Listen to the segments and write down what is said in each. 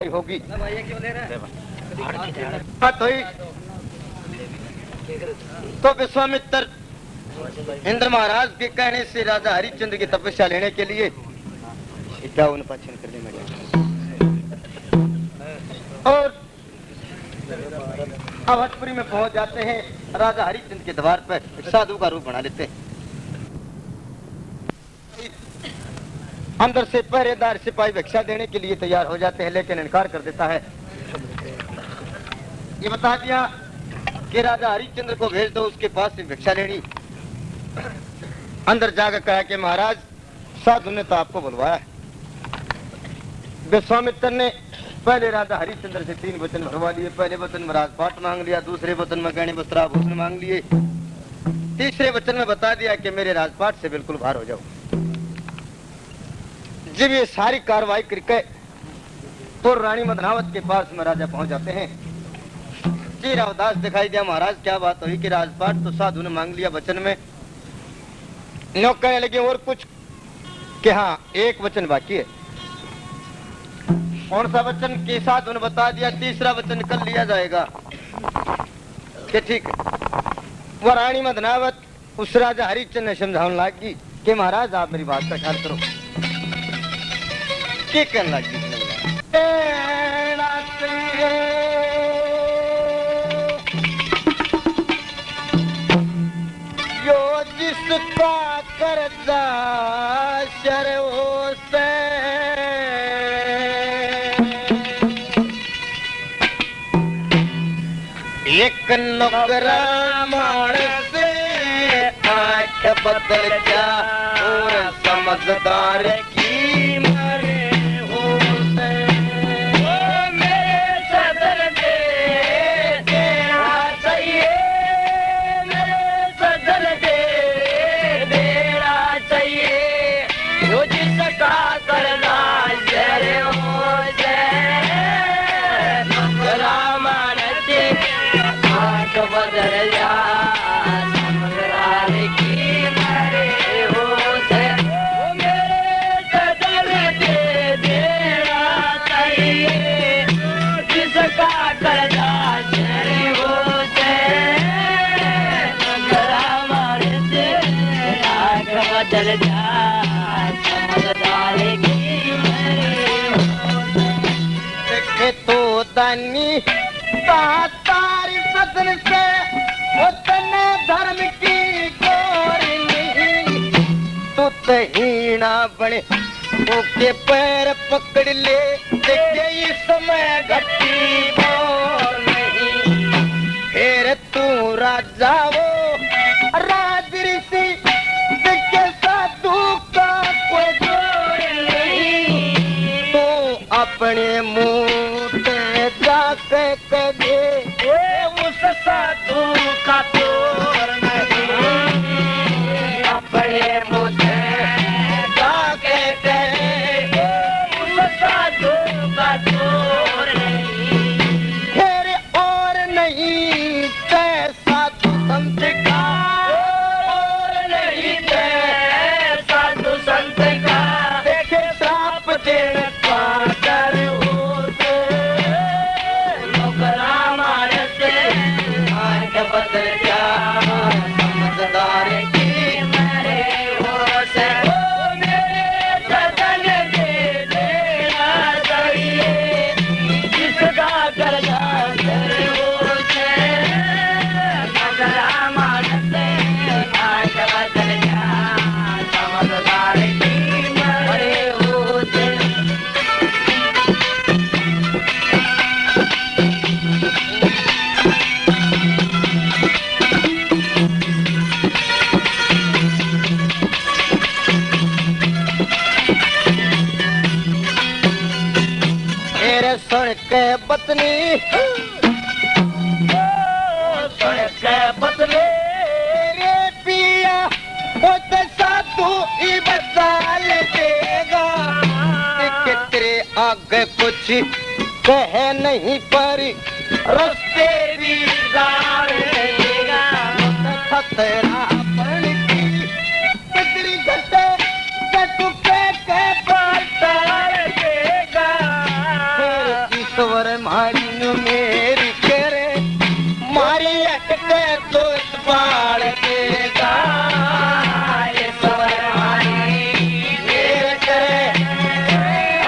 होगी तो विश्वामित्र इंद्र महाराज के कहने से राजा हरिश्चंद्र की तपस्या लेने के लिए करने में और अवधपुरी में पहुंच जाते हैं। राजा हरिश्चंद्र के द्वार पर एक साधु का रूप बना लेते हैं। अंदर से पहरेदार सिपाही भिक्षा देने के लिए तैयार हो जाते हैं, लेकिन इनकार कर देता है। ये बता दिया कि राजा हरिश्चंद्र को भेज दो, उसके पास से भिक्षा लेनी। अंदर जाकर कहा कि महाराज साधु ने तो आपको बुलवाया। विश्वामित्र ने पहले राजा हरिश्चंद्र से 3 वचन भरवा लिए। पहले वचन में राजपाट मांग लिया, दूसरे वचन में गहने वस्त्राभूषण मांग लिए, तीसरे वचन में बता दिया कि मेरे राजपाट से बिल्कुल बाहर हो जाओ। जब ये सारी कार्रवाई करके तो रानी मदनावत के पास में राजा पहुंच जाते हैं। चेहरा उदास दिखाई दिया। महाराज क्या बात हुई कि राजपाट तो साधु ने मांग लिया वचन में। लोग कहने लगे और कुछ कि हाँ एक वचन बाकी है। कौन सा वचन? के साधु ने बता दिया तीसरा वचन कल लिया जाएगा। कि ठीक है। वह रानी मदनावत उस राजा हरिश्चंद्र ने समझाने लगी कि महाराज आप मेरी बात का ख्याल करो। क्या कहने लगी? जो जिसका कर्जा शर्वो से एक नौकरा मानस आठ बदल जा और समझदार की मरे दानी तारी सदन से उतने धर्म की गोरी नहीं। तू तहीना बने ओके पैर पकड़ ले देखे इस समय घटी बोल नहीं। फिर तू राजा वो राजऋषि देखे साधु का कोई जोड़ नहीं। तो अपने मुंह कहे उस साधु का तोड़ नहीं। अपने मुझे जाके कहे उस साधु का तोड़ नहीं। फिर और नहीं तय साधु संत का, और नहीं तय साधु संत का। देखे श्राप देने पाकर बदल जा समझदार की मरे हो से मेरे बदन दे देना चाहिए जिसका कर्जा हो से मगरा मानते आज बदल जा समझदार की मरे हो से। सुन के बतनी सुन के बतनी रे पिया वो तो साधु ही बता देगा कि तेरे आगे कुछ कह नहीं पर रस्ते भी गाड़ देगा। खतरा पड़ की कितनी घटे के तू के बात देगा। ईश्वर मारी नु मेरी करे मारी अटके तो बाढ़ देगा ईश्वर मारी मेरे करे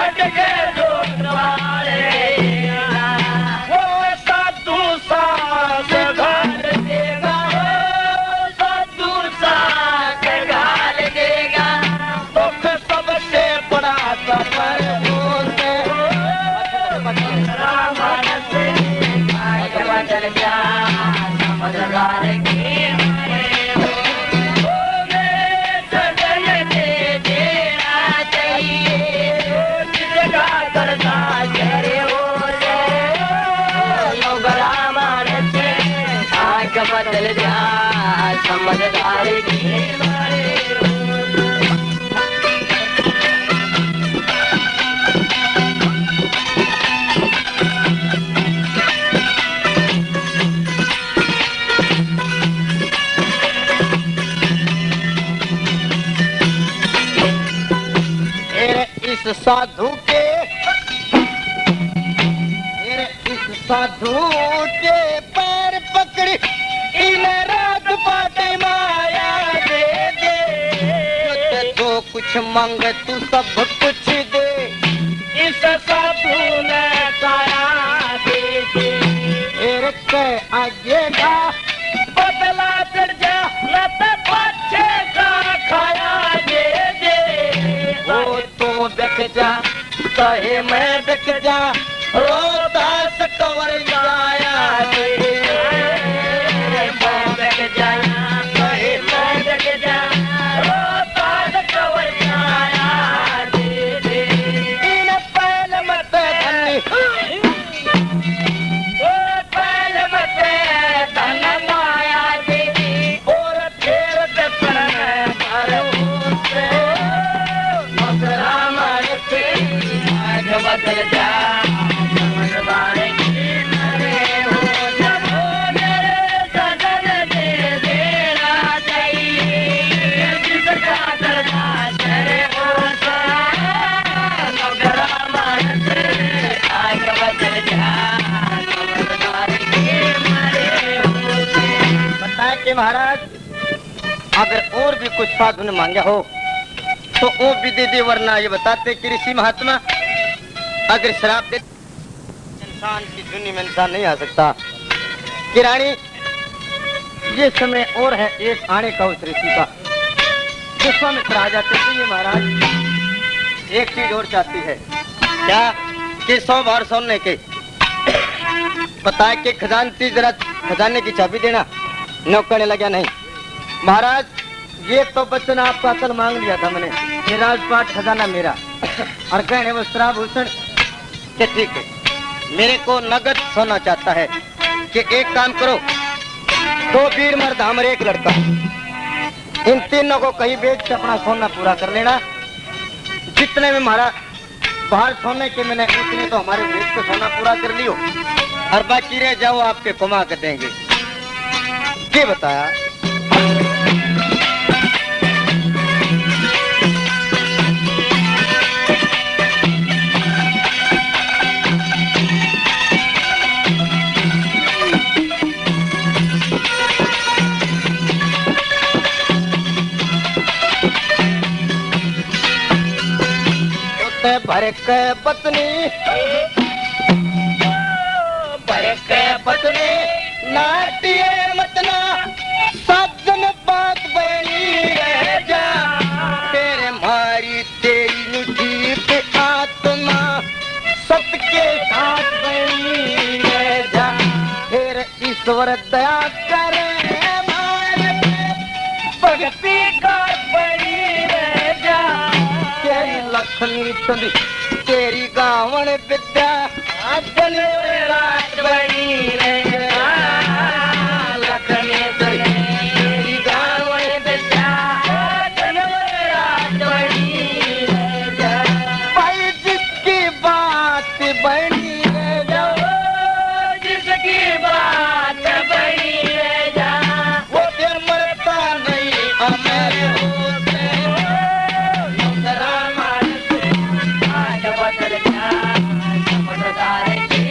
अटके तो बाढ़ देगा वो साधु सास घाल देगा साधु सास घाल देगा दुख सबसे बड़ा सफर बदल जा समझदार की सजन दे देना चाहिए जिसका करता करे हो रामन से आँख बदल जा समझदार की साधु के इस साधु के पैर पकड़ी इन रात पाटे माया दे दे जो कुछ मांग तू सब कुछ दे इस साधु ने साया दे दे के आगे का बदला चढ़ जा लत पीछे का खाया दे दे वो तो देख जा कहे मैं देख जा रोदास कवर जाया मैं देख जा कहे मैं देख जा रोदास कवर जाया इन पहल मत धनी पहल मत धन माया देवी और फिर दर्शन बदल जा समझदार की मरे हो जब मेरे सजन दे देना चाहिए जिसका करना करे हो रामन से आँख बदल जा समझदार की मरे हो बताए कि महाराज अगर और भी कुछ साधु ने मांगा हो तो वो भी दे दे वरना ये बताते कि ऋषि महात्मा अगर शराब दे इंसान की दुनिया में इंसान नहीं आ सकता। किरानी ये समय और है एक आने का उस ऋषि का विश्वामित्र आ जाते थे ये महाराज एक चीज और चाहती है क्या कि 100 बार सोने के बताए कि खजानती जरा खजाने की चाबी देना नौकरने लगा नहीं महाराज ये तो बच्चन आपका कल मांग लिया था मैंने ये राजपाट खजाना मेरा और कहने वस्त्राभूषण के ठीक है मेरे को नगद सोना चाहता है कि एक काम करो 2 वीर मर्द हमर एक लड़का इन तीनों को कहीं बेच के अपना सोना पूरा कर लेना जितने में हमारा बाहर सोने के मैंने उतने तो हमारे बेच के सोना पूरा कर लियो और बाकी रह जाओ आपके कमा कर देंगे ये बताया भर के पत्नी नाटिए मतना सज्जन बात बनी रह जा तेरे मारी तेरी मीठी आत्मा सत के साथ बनी रह जा फिर ईश्वर दया करे भक्ति का बनी रह जा तेरी लक्ष्मी चंदी तेरी गावण विद्या आजन रात बनी रह जा लक्ष्मी तेरी गावण विद्या आजन रात बनी रह जा भाई जिसकी बात बनी रह जा जिसकी बात बनी रह जा वो फिर मरता नहीं हमारे बदल जा समझदार की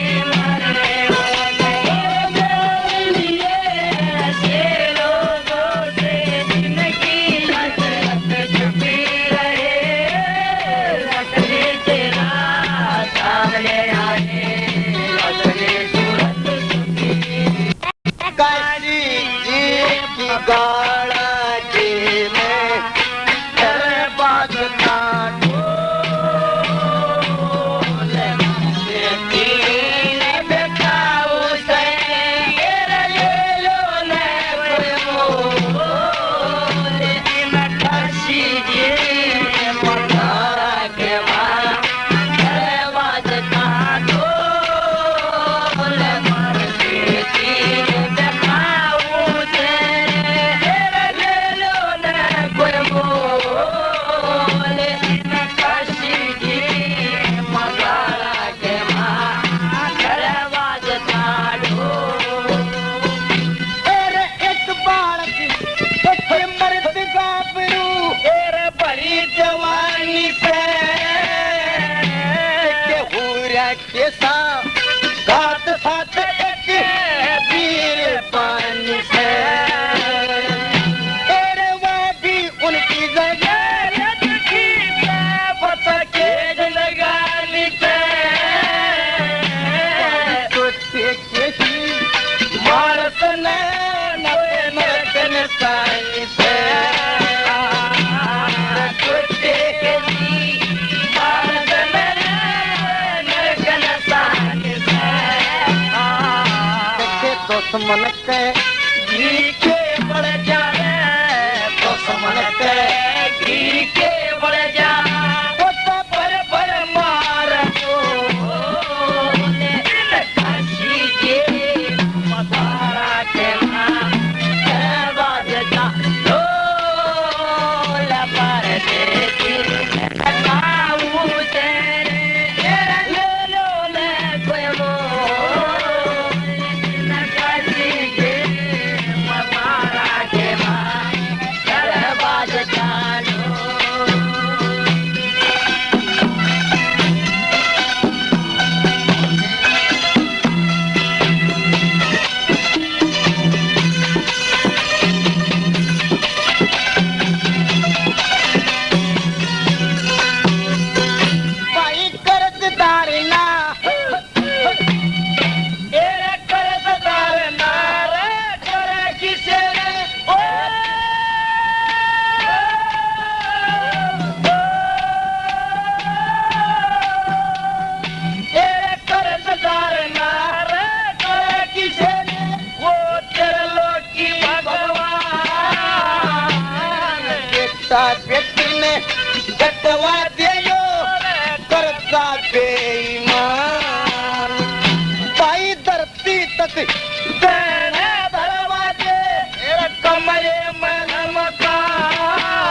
कैसा घात साथ एक वीर पानी से तेरे वो भी उनकी जगह की पता के लगानी से कुत्ते कैसी मारत ने नरकन साई से कुत्ते कैसी मारत ने नरकन साई से दुश्मन के घी के बढ़ जाए दुश्मन के घी के बढ़ जाए पर मार को काशी के मदारा के नाम बाजता ढोल पर देती काऊ तेरे ले लो ले कोई वो व्यक्ति ने गटवा दियो करता बेईमान भाई धरती तक देने दरवाजे कमरे में मकान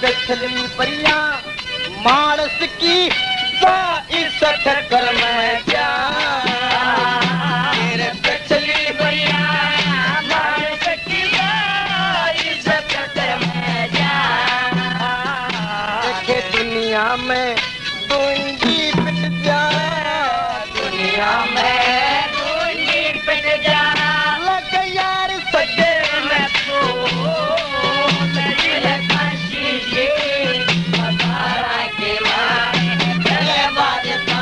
दक्षिणी परिया मानस की इज्जत कर में जा दक्षिणी परिया मानस की इज्जत कर दुनिया में दूंगी पिट जा दुनिया में दूंगी पिट जा लग यार सजे में तो काशी के मदारा के मारे बाजता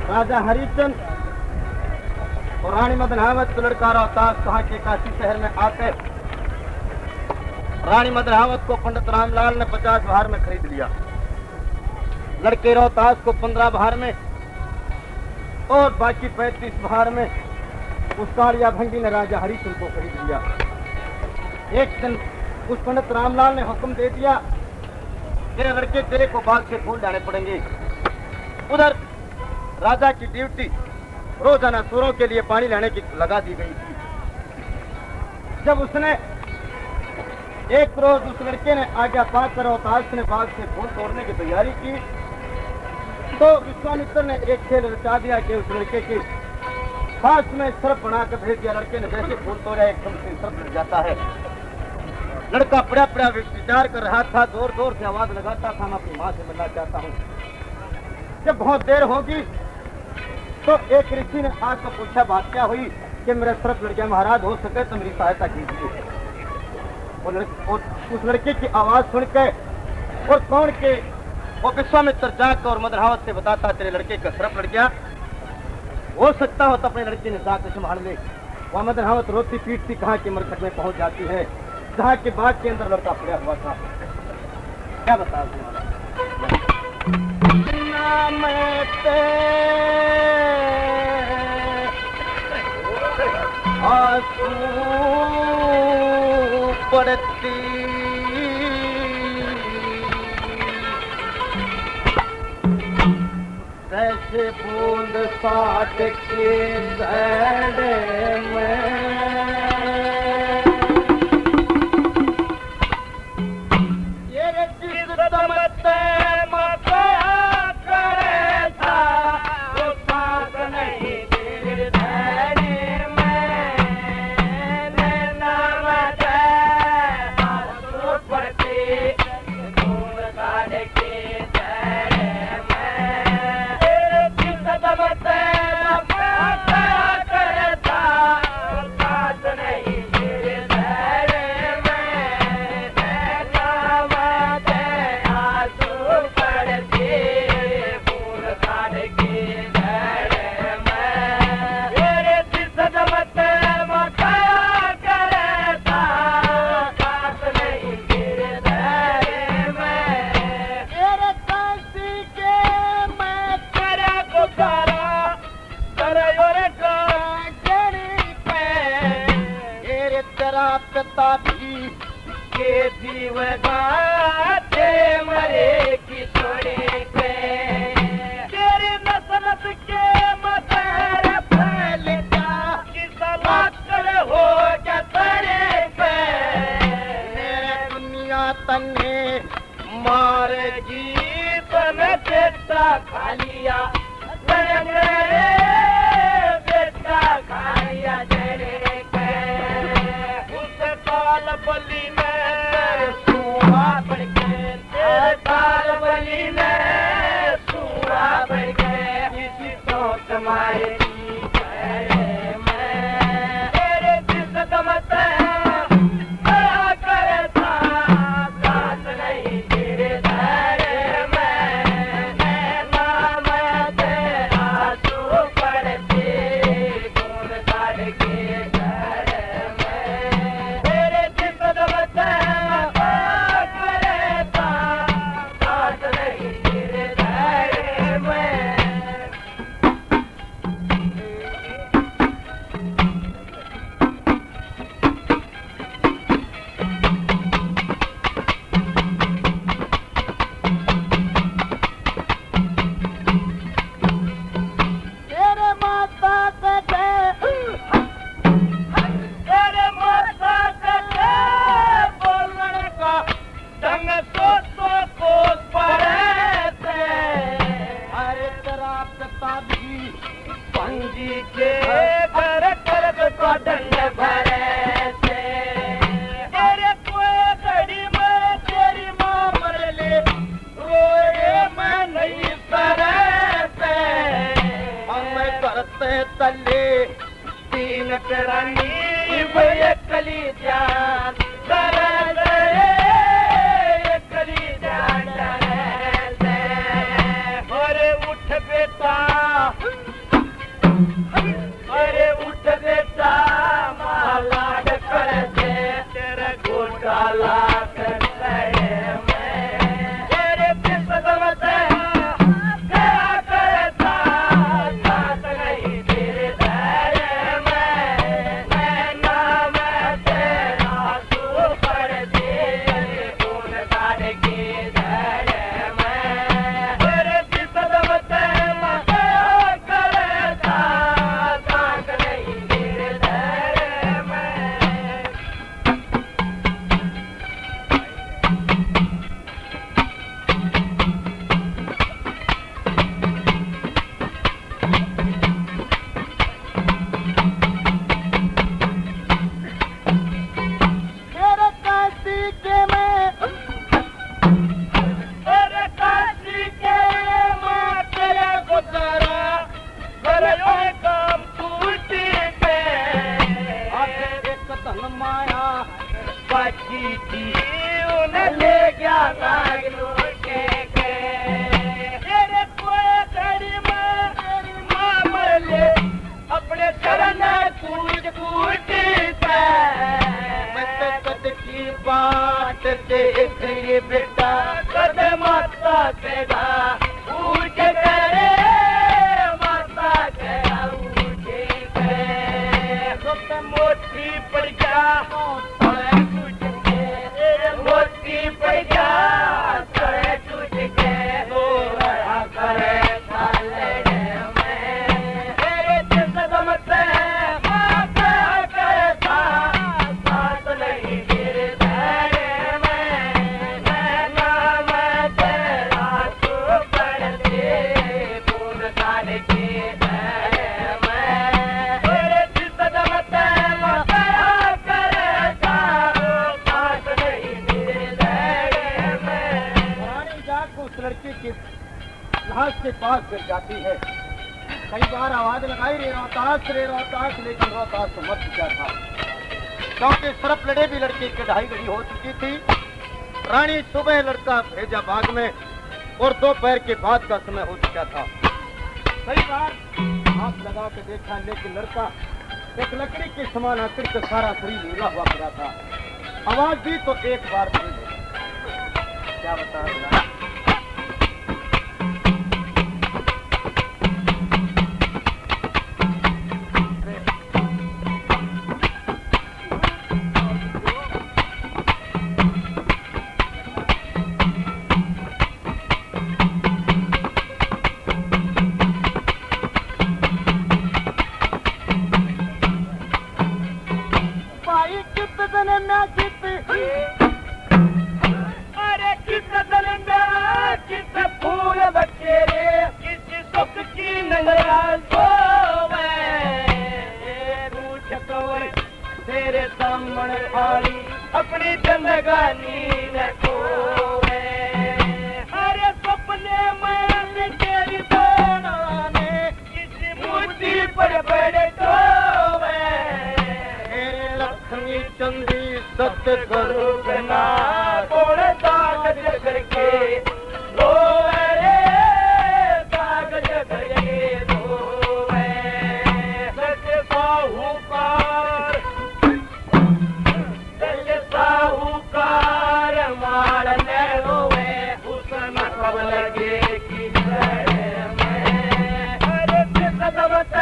राजा हरिश्चंद्र और रानी मदनावत को लड़का रोहतास कहा के काशी शहर में आते रानी मदनावत को पंडित रामलाल ने 50 भार में खरीद लिया। लड़के रोहतास को 15 भार में और बाकी 35 भार में उस कालिया भंगी ने राजा हरिश्चंद्र को खरीद लिया। एक दिन उस पंडित रामलाल ने हुक्म दे दिया तेरे लड़के तेरे को बाग से फूल डालने पड़ेंगे। उधर राजा की ड्यूटी रोजाना सुरों के लिए पानी लाने की लगा दी गई थी। जब उसने एक रोज उस लड़के ने आज्ञा पाकर रोहतास ने बाग से फूल तोड़ने की तैयारी की तो विश्वामित्र ने एक खेल रचा दिया कि उस लड़के की पास में सर्प बनाकर भेज दिया। लड़के ने जैसे फूल तोड़ा एकदम से सर्प लग जाता है। लड़का पड़ा पड़ा विचार कर रहा था, जोर जोर से आवाज लगाता था, मैं अपनी माँ से मिलना चाहता हूँ। जब बहुत देर होगी तो एक ऋषि ने आकर पूछा बात क्या हुई कि मेरा सर्प लड़ गया महाराज, हो सके तो मेरी सहायता कीजिए। और उस लड़के की आवाज सुनकर और कौन के वो विश्वामित्र जाकर और मदनावत से बताता तेरे लड़के का सर्प लड़ गया, हो सकता हो तो अपने लड़के ने जाकर संभाल ले। वह मदनावत रोती पीटती कहाँ के मरकट में पहुंच जाती है जहाँ के बाग के अंदर लड़का पड़ा हुआ था। क्या बताओ तुम्हारा नाम आंसू पड़ती कैसे बूंद साठ के सड़े में ये जिस दमत मता करे था वो साथ नहीं गिर धरे में नाम आंसू पड़ती बूंद साठ के पिता भी के जीव गाते मरे किशोरे के तेरे नसनत के मदर फैल जा किसला कर हो जतरे पे मेरे दुनिया तने मार जीवन बेटा खालिया बेटा खालिया जरे बली में सुहा बढ़ गए ताल बली में सुहा बढ़ गए किसी तो तुम्हारे मेरे जिस दमत करता साथ नहीं गिरे धरे में नाम तेरा तू पड़ती गुण काढ़ के पंजी के घर करद को दंड भरे थे तेरे कोई घड़ी में तेरी माँ मर ले रोए मैं नहीं सरे थे हम करते तले तीन करानी कली जान करे कली जान और उठ बेटा अरे उठ बेटा मालाड कर दे तेरा घोटाला कर तेरे किस्मत क्या करता साथ नहीं तेरे धैर्य में नाम तेरा तू कर दे गुण काढ़ के धैर्य में तेरे किस्मत अपने चरण कूट कूट बात देख बेटा कदे माता तेरा ऊंच करे माता तेरा ऊंच करे तो मोती पड़ जा तोड़े टूट के मोती पड़ जा तोड़े टूट के हो रहा करे के पास गिर जाती है। कई बार आवाज लगाई रे रोहतास, लेकिन रोहतास तो मर चुका था, क्योंकि सरफ लड़े भी लड़की की ढाई घड़ी हो चुकी थी। रानी सुबह लड़का भेजा बाग में और दोपहर के बाद का समय हो चुका था। कई बार हाथ लगा के देखा, लेकिन लड़का एक लकड़ी के समान आकर के सारा शरीर नीला हुआ पड़ा था। आवाज दी तो एक बार क्या बता रहा। अरे किस दल में किस फूल बच्चे रे किस सुख की नजर तेरे सामने आई अपनी जिंदगानी न खोवे। अरे सपने में तेरी दोनों ने किसी मूर्ति पर बड़े टोवे। लक्ष्मी चंदी सत्य करो बिना थोड़े कागज करके रोवे कागज करके रोवे। सच साहूकार मारने रोवे उसमें कब लगे कि अरे सदमत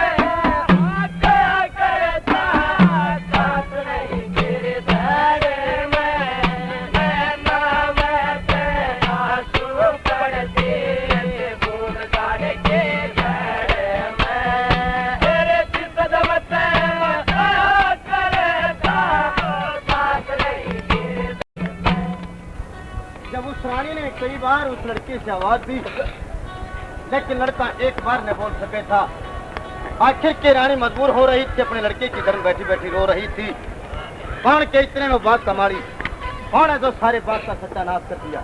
रानी ने कई बार उस लड़के से आवाज दी, लेकिन लड़का एक बार न बोल सके था। आखिर के रानी मजबूर हो रही थी, अपने लड़के की घर बैठी बैठी रो रही थी। कौन के इतने में बात कमाड़ी, कौन है जो सारे बात का सत्यानाश कर दिया।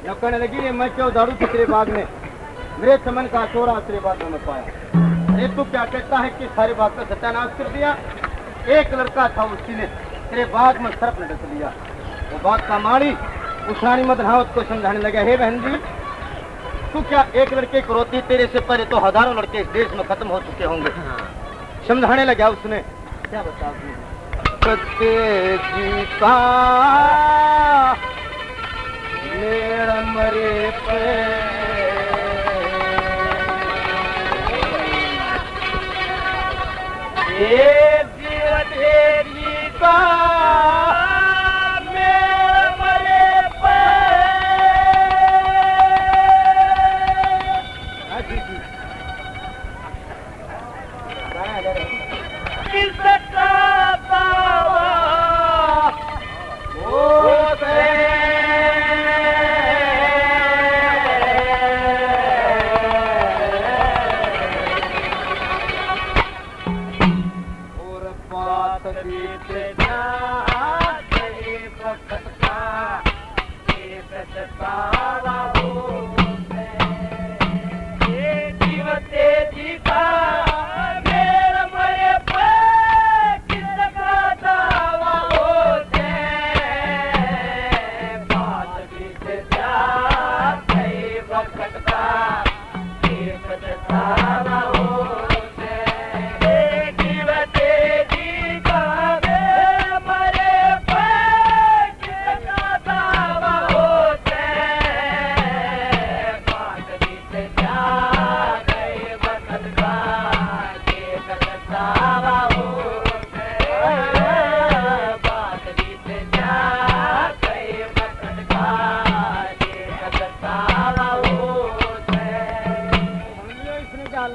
जो कहने लगी मैं क्यों दारू थी तेरे बाग में, मेरे चमन का चोरा तेरे बाग में पाया। अरे तू क्या कहता है कि सारी बात का सत्यानाश कर दिया। एक लड़का था, उसी ने तेरे बाग में सर्प न डस लिया। वो बात का माड़ी उस रानी मदनावत को समझाने लगा, हे बहन जी तू क्या एक लड़के को रोती, तेरे से पहले तो हजारों लड़के इस देश में खत्म हो चुके होंगे। समझाने लगा उसने, क्या बता जीता मेरा मरे पे जीता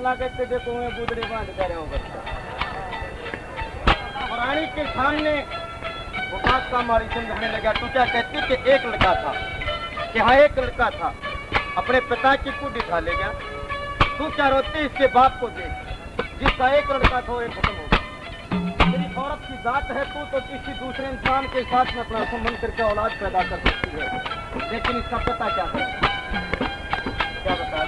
लागे थे देखो मैं बुदरे बांध कर रहा हूँ रानी के सामने वो बात का हमारी समझाने लगा। तू क्या कहती कि एक लड़का था कि हाँ एक लड़का था अपने पिता की कुटी खा ले गया। तू क्या रोती इसके बाप को देख जिसका एक लड़का था वो एक खत्म हो गया। तेरी औरत की जात है तू तो किसी दूसरे इंसान के साथ में अपना संबंध करके औलाद पैदा कर सकती है लेकिन इसका पता क्या है क्या बता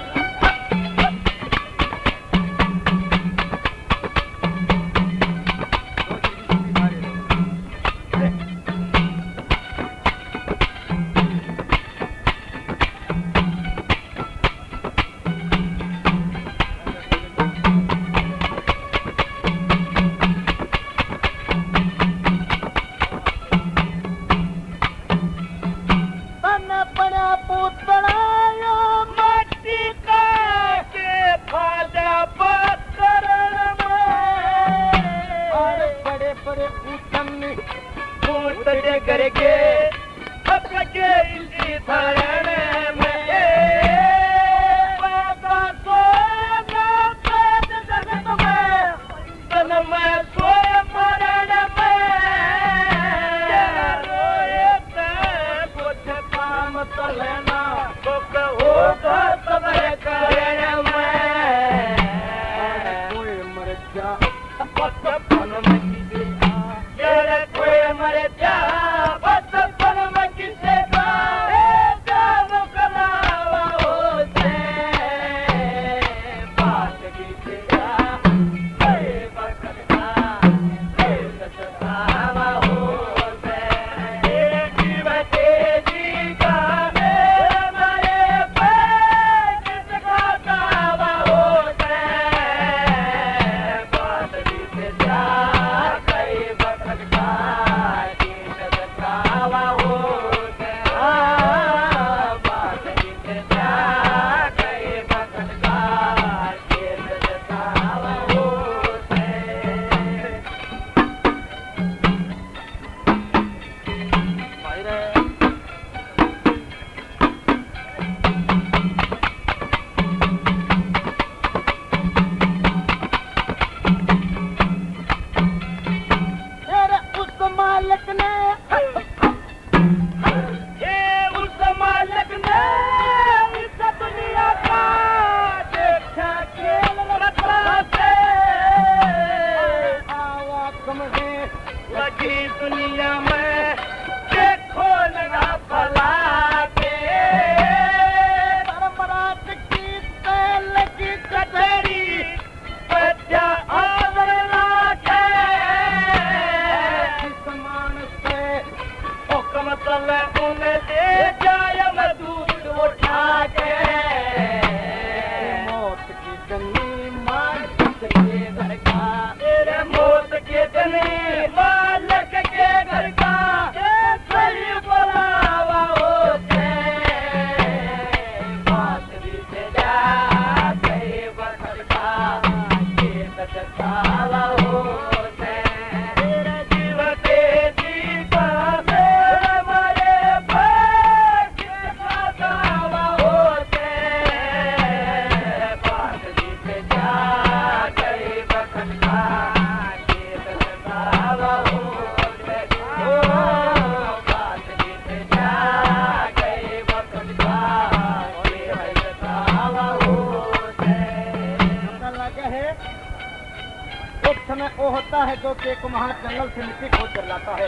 वो होता है जो कि कुम्हार जंगल से मिट्टी खोद कर लाता है।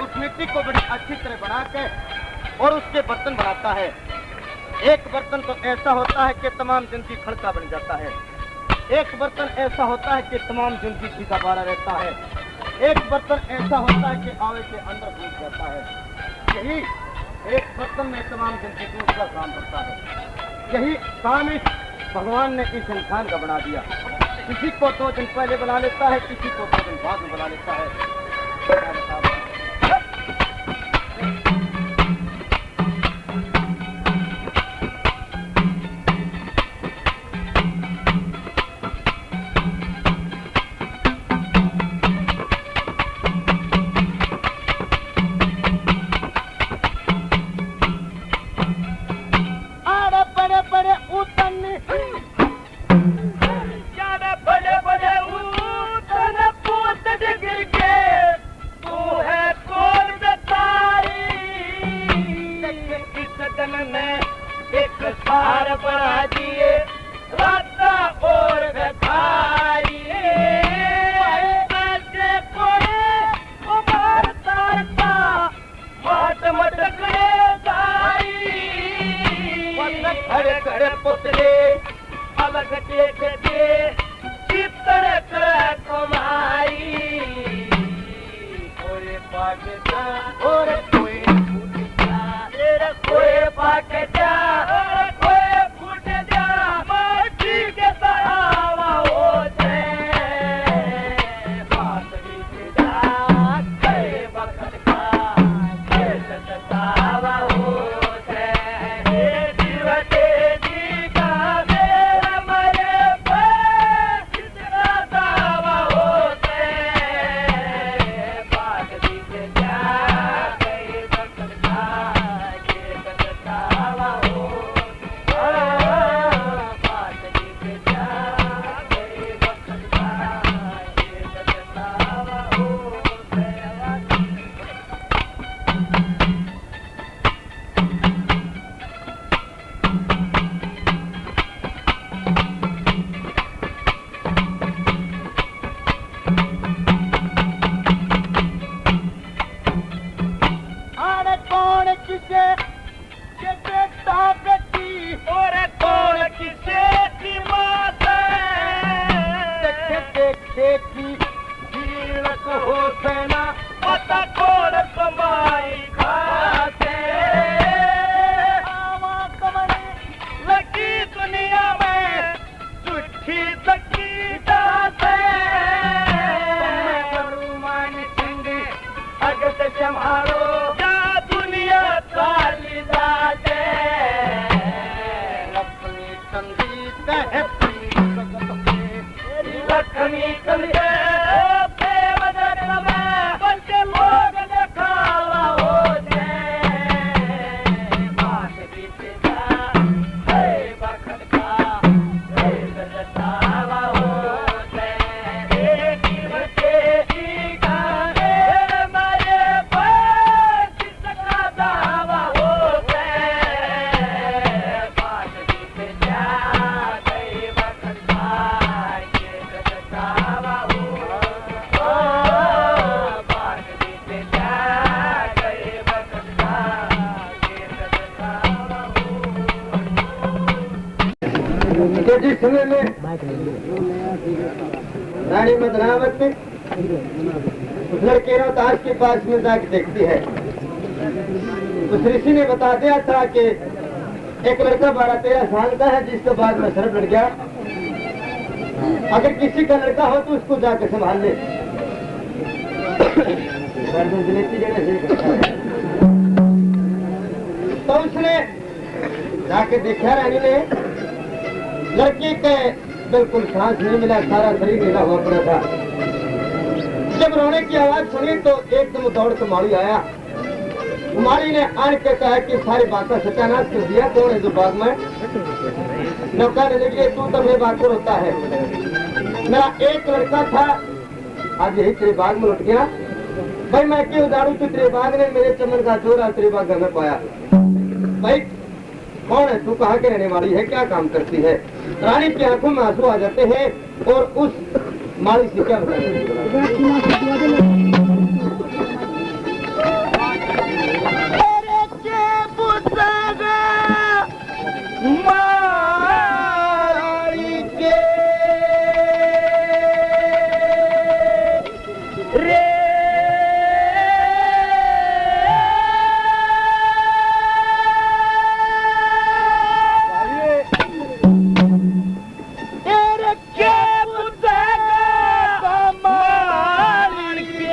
उस मिट्टी को बड़ी अच्छी तरह बना के और उसके बर्तन बनाता है। एक बर्तन तो ऐसा होता है कि तमाम जिंदगी खड़का बन जाता है। एक बर्तन ऐसा होता है कि तमाम जिंदगी सीधा बारा रहता है। एक बर्तन ऐसा होता है कि आवे के अंदर घुस जाता है। यही एक बर्तन में तमाम जिंदगी दूसरा काम करता है। यही काम इस भगवान ने इस इंसान का बना दिया। किसी को 2 दिन पहले बना लेता है, किसी को 2 दिन बाद में बना लेता है। एक सार बना दिए रास्ता और भिखारी ऐसे कोई उमर तारता माट मटकड़े दाई खड़े खड़े पुतले अलग देख के चित्र कर कुमारी कोई पागता और कोई फूटता कोई पागता और कोई फूट जा माटी के सहावा होते बातरी के जा कई वक्त का सतावा होते जीवते जी का मेरा मरे पर कितना दावा होते बातरी के जा कई वक्त का सतावा होते बातरी के जा कई वक्त का सतावा होते अरे कौन किसे के देखता बेटी और कौन किसे की बात देखे देखे की हीरत हो सेना पता कौन कमाई खाते आवा कमरे लगी दुनिया में झूठी सकी दाते मान सिंह अगत जमारो क्या दुनिया ताली जाते लक्ष्मी संगीत है लक्ष्मी कंधे प्रेम जगत में बच्चे लोग दिखावा होते बात बीत जा है बखत का है सतावा होते जीव के ठिकाने मरे पर किसका दावा होते बात बीत जा है बखत का ये सतावा होते बात बीत जा है बखत का ये सतावा होते तो जिस समय में रानी मदनावत उस लड़के रोहतास के पास में जाके देखती है। उस ऋषि ने बता दिया था कि एक लड़का 12-13 साल का है जिसके बाद में सर्प लड़ गया। अगर किसी का लड़का हो तो उसको जाकर संभाल ले। तो उसने जाके देखा रानी ने लड़की के बिल्कुल सांस नहीं मिला, सारा शरीर नीला हुआ पड़ा था। जब रोने की आवाज सुनी तो एकदम दौड़ के माली आया। माली ने आन के कहा कि सारी बातें सत्यानाश कर दिया। कौन है जो बाग में नौका ने लगी तू तो मेरे बाग को रोता है। मेरा एक लड़का था आज यही तेरे बाग में लुट गया। भाई मैं क्यों उदारू तू तेरे बाग ने मेरे चमन का चोरा तेरे बाग घर में पाया। भाई कौन है तू, कहाँ के रहने वाली है, क्या काम करती है। रानी की आंखों में आंसू आ जाते हैं और उस माली से क्या बताते हैं। के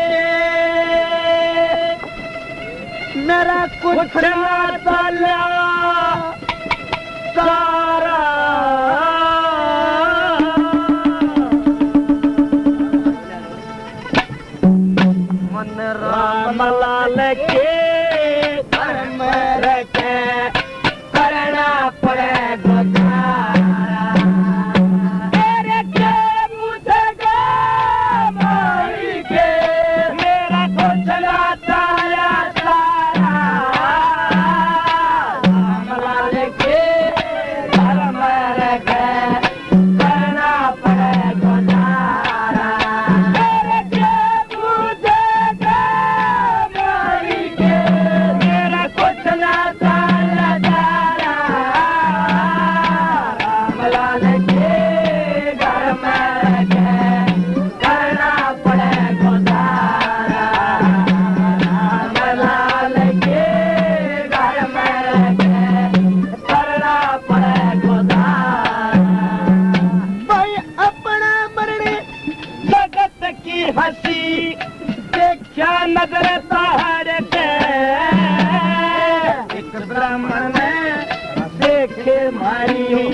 मारी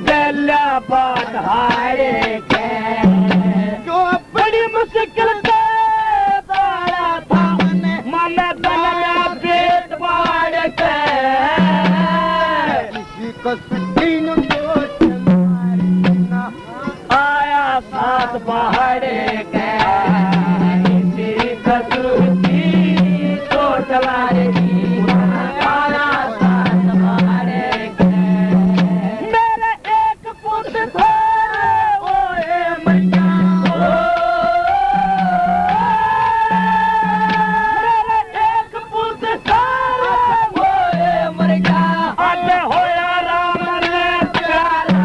गला बाधारे के जो बड़ी मुश्किल से दाड़ा था मन दलया पेट बाढ़ के किसी को सुन आया साथ पहाड़े के किसी कसुती तो चला रही आया साथ पहाड़े के मेरा एक पुत्र था वो मैया मेरा एक पुत्र था वो मैया आज होया राम ने प्यारा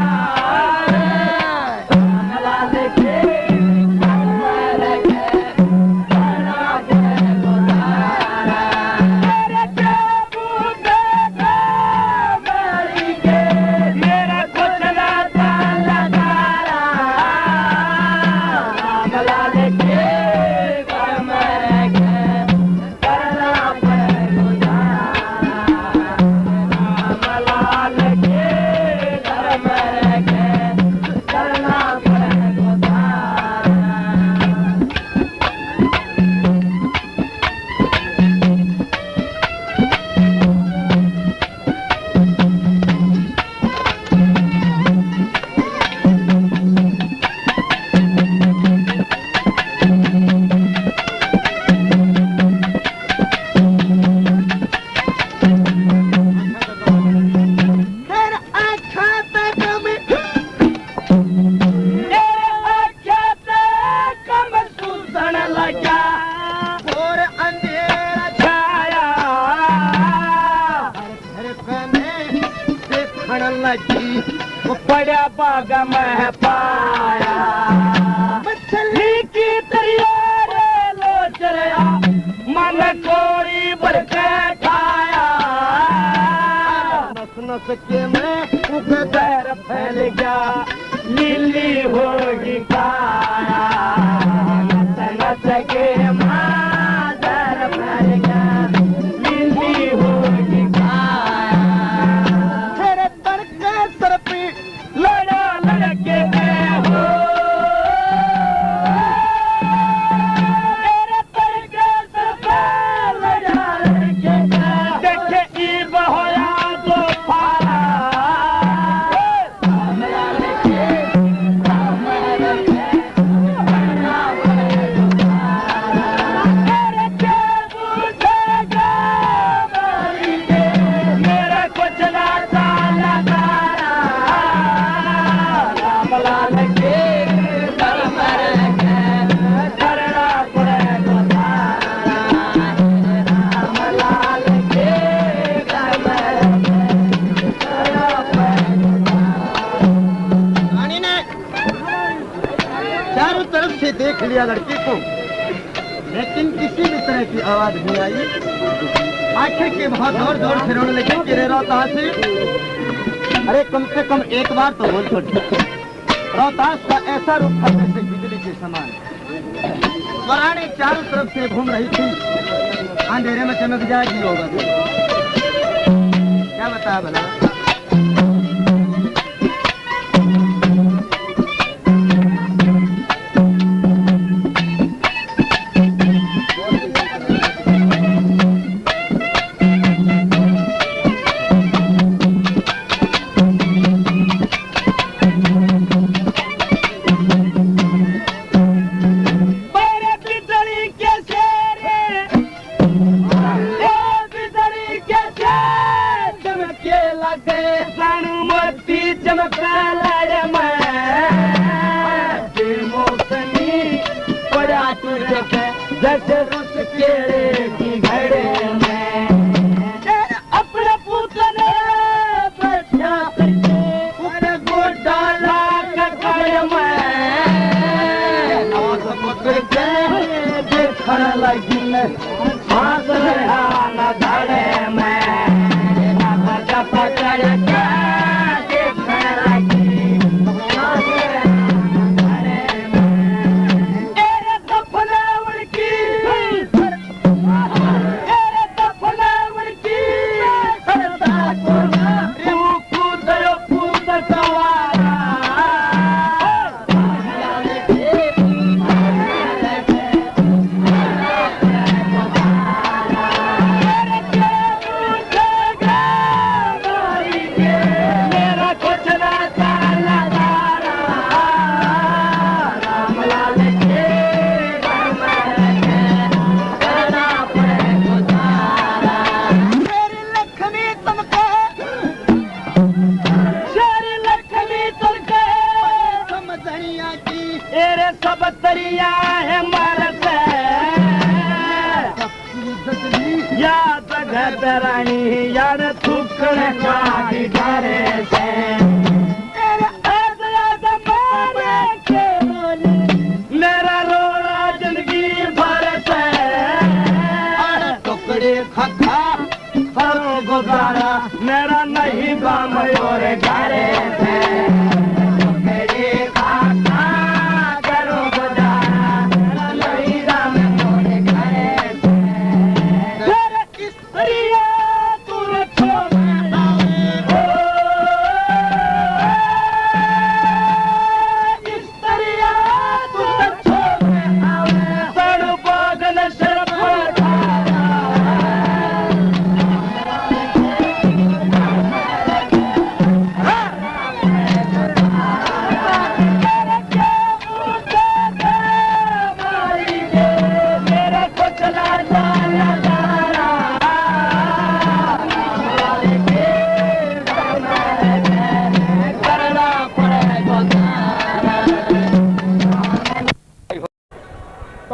बड़ा बाग में पाया मछली की तैयार लो चला मन कोड़ी भर के खाया नस नस के में पैर फैल गया लीली होगी काया नस नस के मादर फैल गया लीली होगी काया तेरे तर के सर पे लड़ा लड़के हो तेरे तर के सर पे लड़ा लड़के देखे ईब होया तो फारा मेरा कुछ ना साला चारों तरफ से देख लिया लड़के को, लेकिन किसी भी तरह की आवाज नहीं आई। आखिर के बहुत जोर जोर से रोने लगे कि रे रोहतास, अरे कम से कम एक बार तो बोल छोड़। रोहतास का ऐसा रूप था जैसे बिजली के समान। रानी चारों तरफ से घूम रही थी, अंधेरे में चमक जाएगी होगा। क्या बताया भला? जैसे रुस केले की घड़े में अपने पुतले बच्चा करके अपने गोटा ला ककड़ में देखने लगी हाथ रहा न धड़े में पकड़ के देखने लगी किया है मरते या जगत रानी यार थुकड़ काटी करे से मेरा रोना जिंदगी भर से टुकड़े खा करो गुजारा मेरा नहीं गाम और घरे से टुकड़े खा करो गुजारा मेरा नहीं गाम और घरे से तेरे स्त्रिया तू छोड़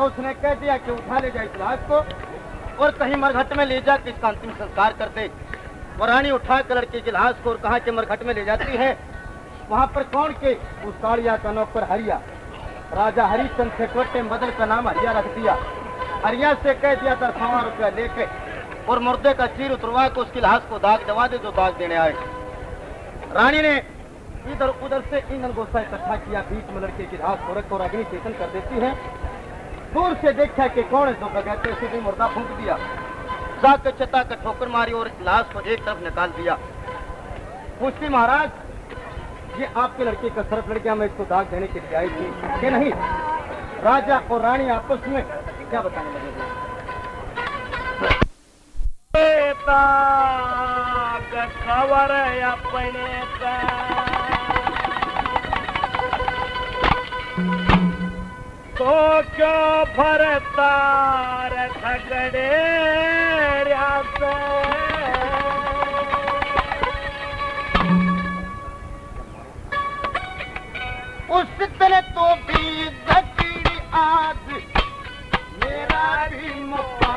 उसने कह दिया कि उठा ले जाए इस लाश को और कहीं मरघट में ले जाकर इसका अंतिम संस्कार कर दे। और रानी उठा कर लड़के की लाश को और कहा कि मरघट में ले जाती है। वहां पर कौन के उस कालिया का नौकर हरिया, राजा हरिश्चंद्र शेखवट ने बदल का नाम हरिया रख दिया। हरिया से कह दिया 10 रुपया लेके और मुर्दे का चीर उतरवा के उसकी लाश को दाग दवा दे जो दाग देने आए। रानी ने इधर उधर से ईंधन गोसा इकट्ठा किया, बीच में लड़के की लाश को रख और अग्नि चेतन कर देती है। दूर से देखा कि कौन है तो बगैर सीधे मुर्दा फूंक दिया, जाकर चता का ठोकर मारी और लाश को एक तरफ निकाल दिया। पूछती महाराज ये आपके लड़के का सरफ लड़कियां मैं इसको दाग देने के लिए आई थी कि नहीं? राजा और रानी आपस में क्या बताने लगे? खबर अपने तो क्यों भरता झगड़े उस दिन तो भी झगड़ी आज मेरा भी मुक्का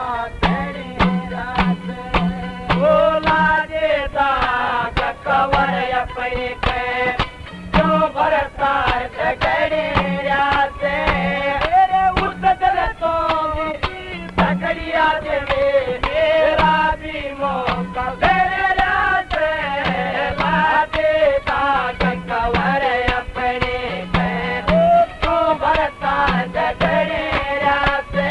बोला दे दाग खबर अपने क्यों भरता झगड़े मेरा भी मौका मेरा से ला देता कवर अपने तो भरता झगड़े से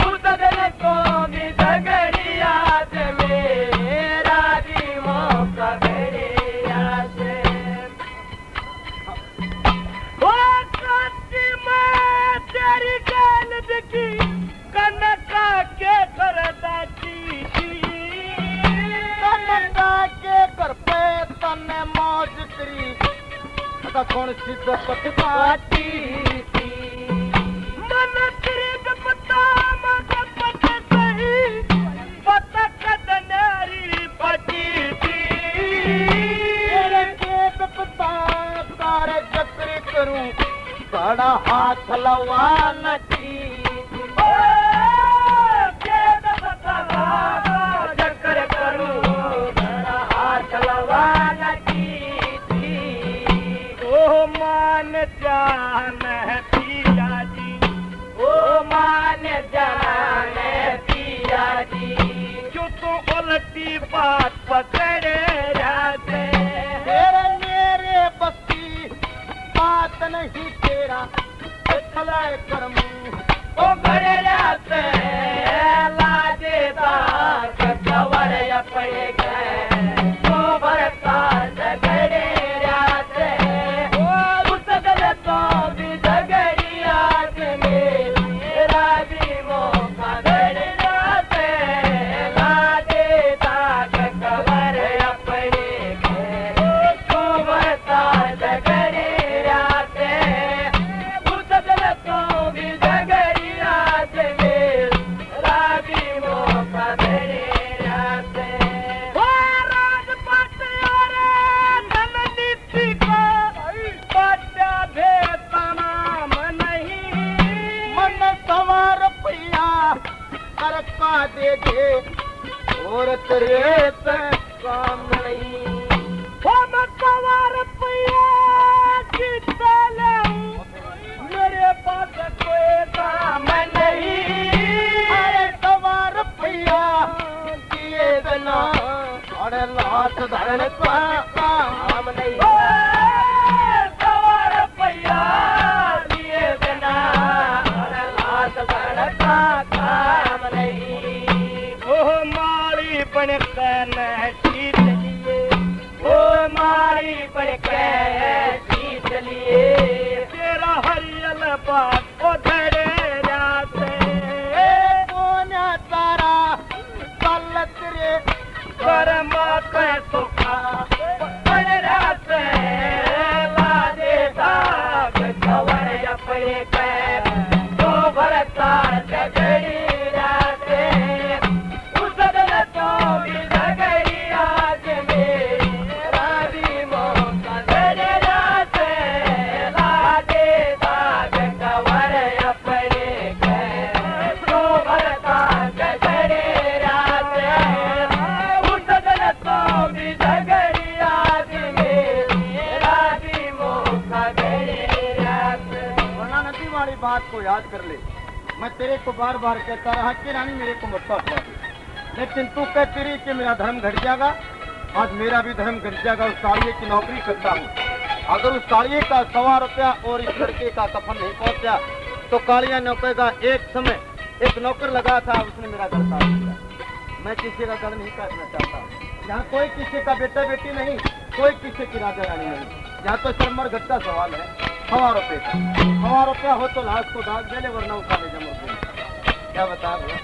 उस दिल को भी झगड़िया से मेरा भी मौका मेरा से वो काटी मैं तेरी गाल दिखी कनका के करता कनका के कर पे तने मौज करी अदा कौन सी दपत पाती थी मन तेरे पता मत पता सही पता कदनारी पटी थी तेरे के पता तारे जकर करूं बड़ा हाथ लवा नची चक्कर करूं बड़ा हाथ लवाना की थी ओ मान जान पिया जी ओ मान जान पिया जी जो तो उल्टी बात पकड़े जाते तेरे मेरे बस्ती बात नहीं तेरा खलाए करम ओ घरे जाते कवर अपने तो भरता झगड़े जाते उस दिल तो भी झगड़िया से मेरा भी मौका घड़ जाते ला देता कवर अपने दे दे और तेरे से काम नहीं। हो मैं 100 रुपया की तलम, मेरे पास कोई काम नहीं। अरे 100 रुपया दिए बिना और लाश धरन का काम नहीं। 100 रुपया दिए बिना और लाश धरन का काम नहीं। ओ मारी बन के चलिए, ओ मारी बन के चलिए, तेरा हरियल बात उधरे जाते कोना तारा गलत रे कर्मा के सुखा बन राते ला देता खबर अपने के तो भरता जगड़ी राते उस दिन तो भी जगड़ी आज मेरा भी मौका दे राते ला देता खबर अपने के तो भरता जगड़ी राते उस दिन तो भी जगड़ी आज मेरा भी मौका दे राते। वरना नदी वाली बात को याद कर ले। मैं तेरे को बार बार कहता रहा कि रानी मेरे को मत पकड़ा, लेकिन तू कहती रही कि मेरा धर्म घट जाएगा। आज मेरा भी धर्म घट जाएगा। उस साड़िये की नौकरी करता हूँ। अगर उस साड़िये का 100 रुपया और इस लड़के का कफन नहीं पहुंचा तो कालिया नौकर का एक समय एक नौकर लगा था, उसने मेरा घर साफ किया। मैं किसी का घर नहीं काटना चाहता। यहाँ कोई किसी का बेटा बेटी नहीं, कोई किसी की राजा रानी नहीं। यहाँ तो शर्मर घट का सवाल है 100 रुपये का। 100 रुपया हो तो लाश को दाग दे ले, वरना उठा ले जमा। क्या बता भैया?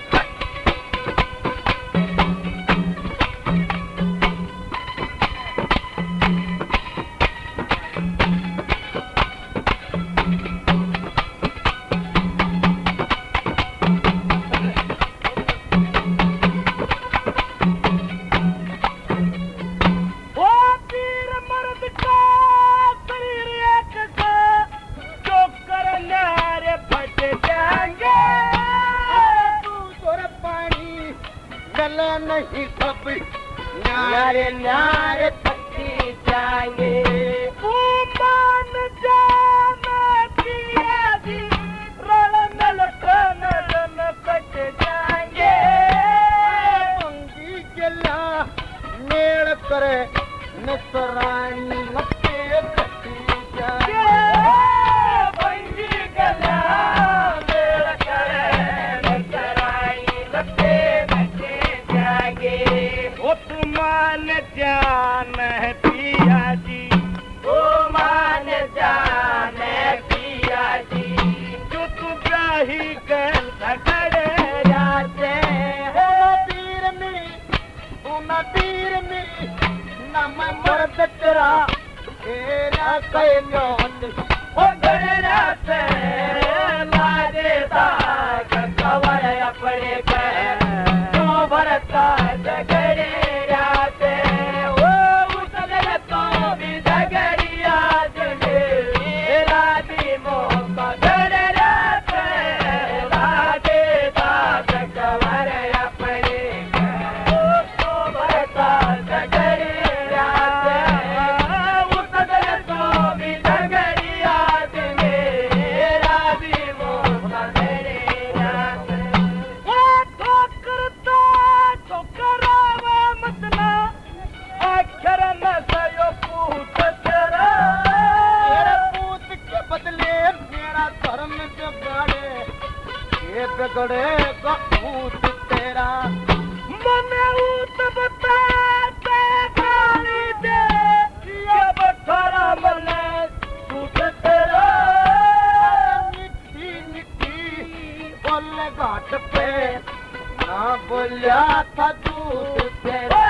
नहीं सब न्यारे न्यारे थकी जाएंगे। मान जाना पिया जी रण मिल कन कट जाएंगे। मंगी गला मेड़ करे नसरानी नपे कटी जाएंगे। मंगी गला मेड़ करे नसरानी नपे ओ तुमान जान पिया जी, ओ मान जान पिया जी, जो तू ब्याही गल झगड़े जाते हो पीर में उना पीर में न मैं मर्द तेरा तेरा कई मौत ओ घर राते ला देता खबर अपने के तो भरता जगड़े राते। ओ उस दिन तो भी जगड़ी आज मेरा भी मौका दे राते ला देता खबर अपने के तो भरता जगड़े राते। उस दिन तो भी जगड़ी आज मेरा भी मौका दे राते। अक्षर न सयो पूत तेरा, तेरे पूत के बदले मेरा धर्म बिगड़े, ये बिगड़ेगा पूत तेरा। मने ऊत बताते गाली दे, ये बठारा मने पूत तेरा। मिट्टी मिट्टी बोले घाट पे ना बोलिया था दूध तेरा।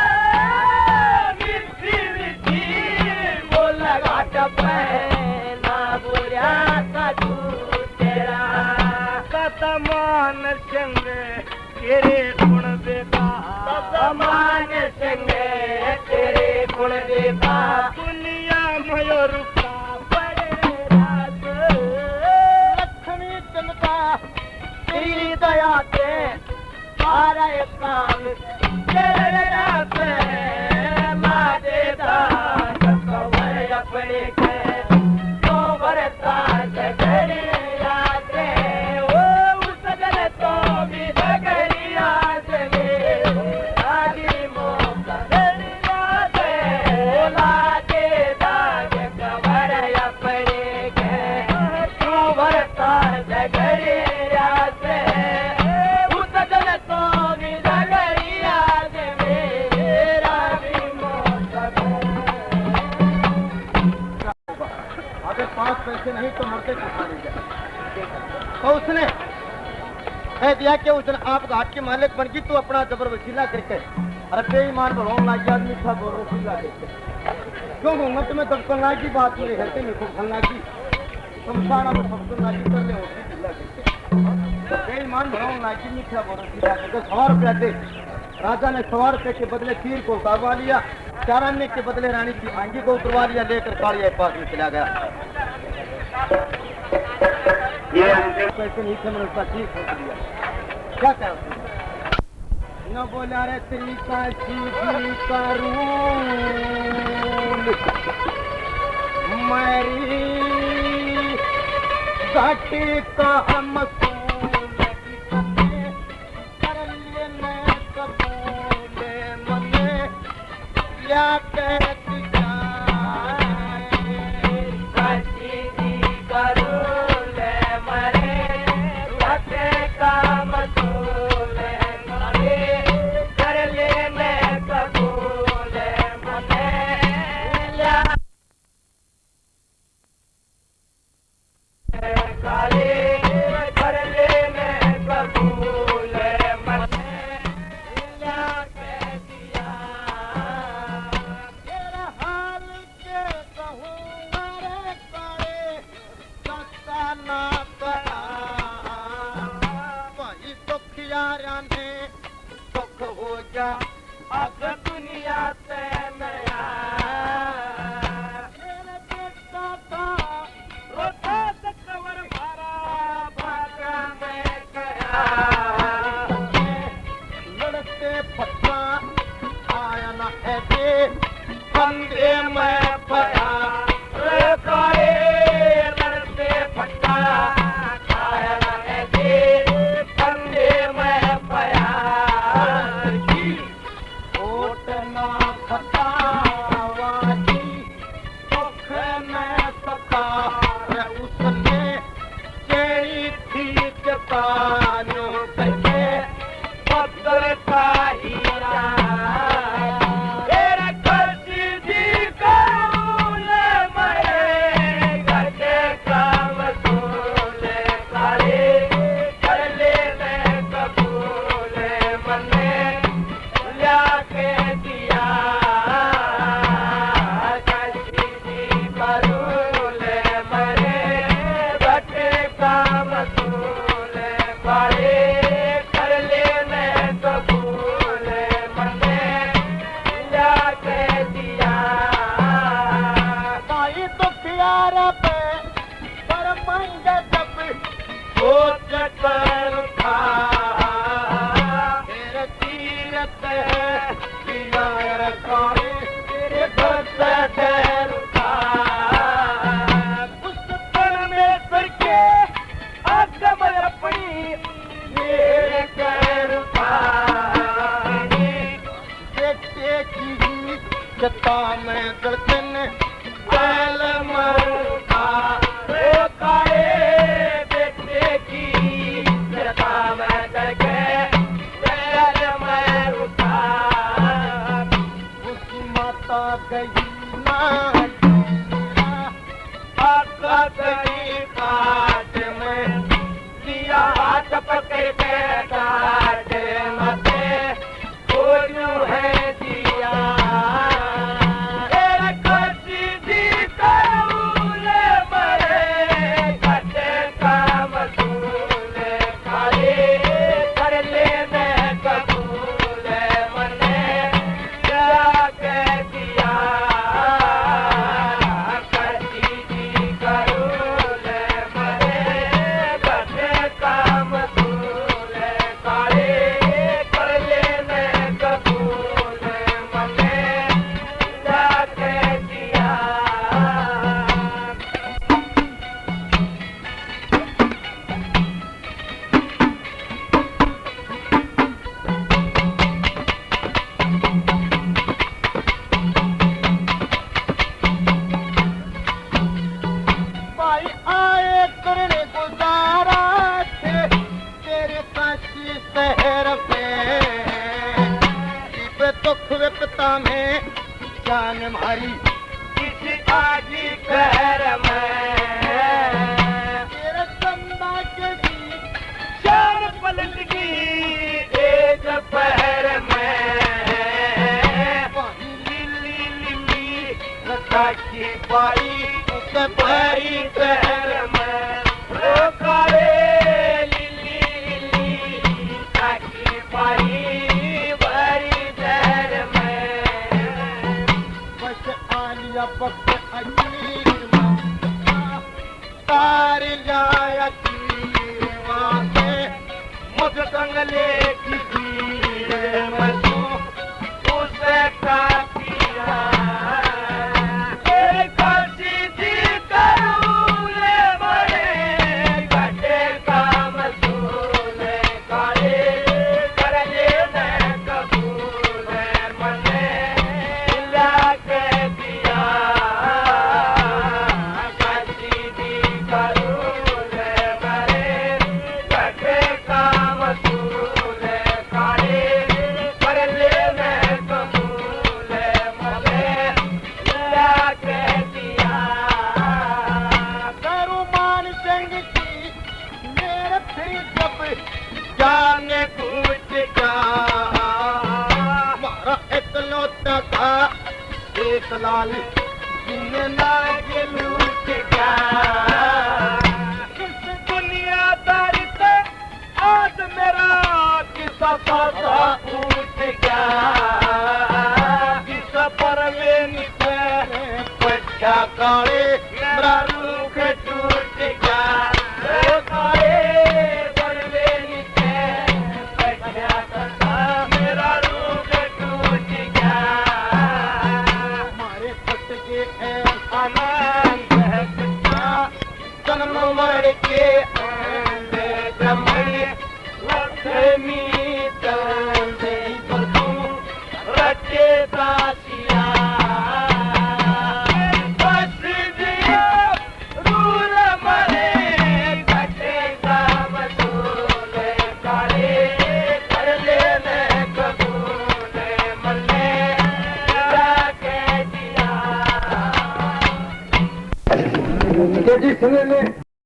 समान संग तेरे गुण देखा, समान संग तेरे गुण देखा। दुनिया मयूर का बड़े राज, लक्ष्मी जनता तेरी दया से सारा एक नहीं तो मरते तो उसने कह दिया कि उसने आप घाट के मालिक बन गई, तू अपना जबर वसीला करके। अरे बेईमान भगवान लागी आदमी था बोल वसीला करके क्यों घूंघट में दबकन लागी बात मेरे हेलते में खूब लागी शमशाना में सबको लागी कर ले होती जिला करके। बेईमान भगवान लागी मीठा बोल वसीला करके 100 रुपया दे। राजा ने 100 रुपये के बदले तीर को उतारवा लिया, 4 आने के बदले रानी की आंगी को उतरवा लिया, लेकर कालिया पास में चला गया। ये पैसे नहीं थे, मैंने उसका ठीक हो दिया। क्या कह न बोला रे तरीका सीधी करूं मेरी घाटी का मसूल कर लिए मैं कबूल मने क्या कहती कर ले नाम है जान हमारी किस आजी कहर में तेरे चंदा के बीच शान पलट गई एक पहर में लिली लिली रखी पाई बड़ी शहर में काले लिली लिली रखी पाई बड़ी शहर में बस आलिया वक्त अजीर तार जाया तीर वाके मुझ कंगले की तीर मजू उसे काटिया जाने कुछ क्या मारा इकलौता था एक लाल जिन्ना के लूट क्या इस दुनियादारी से आज मेरा किसा पासा पूछ क्या किस पर वे निकले पच्छा काले मेरा रूख टूट गया काले पर वे निकले पच्छा का मेरा रूख टूट गया हमारे फट के है आनंद है सच्चा जन्म मर के जमन लक्ष्मी चंदे बधू रटे दासिया बस दिया रूल मरे घटे का बसूले काले कर लेने कबूले मल्ले के दिया जी सुने